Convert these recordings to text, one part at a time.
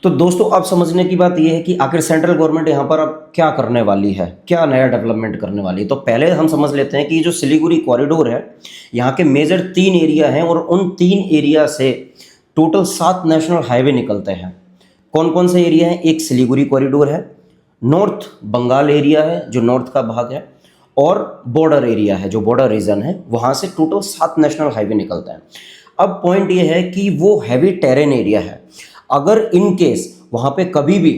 तो दोस्तों अब समझने की बात यह है कि आखिर सेंट्रल गवर्नमेंट यहाँ पर अब क्या करने वाली है, क्या नया डेवलपमेंट करने वाली है। तो पहले हम समझ लेते हैं कि जो सिलीगुड़ी कॉरिडोर है, यहाँ के मेजर 3 एरिया हैं और उन 3 एरिया से टोटल 7 नेशनल हाईवे निकलते हैं। कौन कौन से एरिया हैं? एक सिलीगुड़ी कॉरिडोर है, नॉर्थ बंगाल एरिया है जो नॉर्थ का भाग है, और बॉर्डर एरिया है जो बॉर्डर रीजन है, वहाँ से टोटल 7 नेशनल हाईवे निकलते हैं। अब पॉइंट ये है कि वो हैवी टेरेन एरिया है। अगर इन केस वहाँ पे कभी भी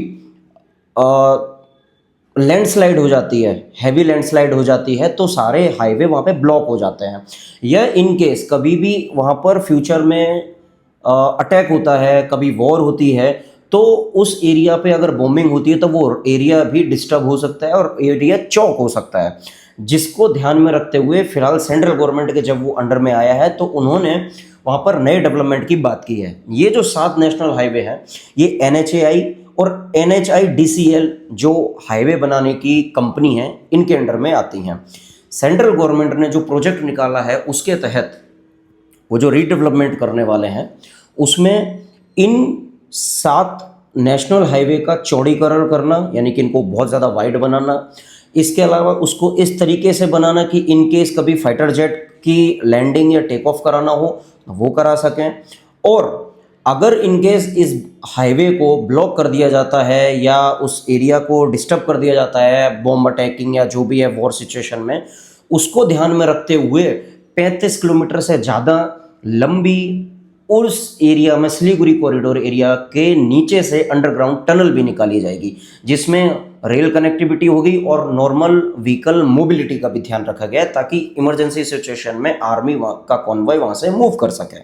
लैंडस्लाइड हो जाती है, हैवी लैंडस्लाइड हो जाती है, तो सारे हाईवे वहाँ पे ब्लॉक हो जाते हैं। या इन केस कभी भी वहाँ पर फ्यूचर में अटैक होता है, कभी वॉर होती है, तो उस एरिया पे अगर बॉम्बिंग होती है तो वो एरिया भी डिस्टर्ब हो सकता है और एरिया चौक हो सकता है। जिसको ध्यान में रखते हुए फिलहाल सेंट्रल गवर्नमेंट के जब वो अंडर में आया है तो उन्होंने वहाँ पर नए डेवलपमेंट की बात की है। ये जो 7 नेशनल हाईवे हैं, ये NHAI और NHIDCL जो हाईवे बनाने की कंपनी है, इनके अंडर में आती हैं। सेंट्रल गवर्नमेंट ने जो प्रोजेक्ट निकाला है उसके तहत वो जो रीडेवलपमेंट करने वाले हैं, उसमें इन 7 नेशनल हाईवे का चौड़ीकरण करना, यानी कि इनको बहुत ज़्यादा वाइड बनाना। इसके अलावा उसको इस तरीके से बनाना कि इन केस कभी फाइटर जेट की लैंडिंग या टेक ऑफ कराना हो तो वो करा सकें। और अगर इन केस इस हाईवे को ब्लॉक कर दिया जाता है या उस एरिया को डिस्टर्ब कर दिया जाता है बॉम्ब अटैकिंग या जो भी है वॉर सिचुएशन में, उसको ध्यान में रखते हुए 35 किलोमीटर से ज़्यादा लंबी उस एरिया में सिलीगुड़ी कॉरिडोर एरिया के नीचे से अंडरग्राउंड टनल भी निकाली जाएगी, जिसमें रेल कनेक्टिविटी होगी और नॉर्मल व्हीकल मोबिलिटी का भी ध्यान रखा गया है ताकि इमरजेंसी सिचुएशन में आर्मी का कॉन्वॉय वहाँ से मूव कर सके।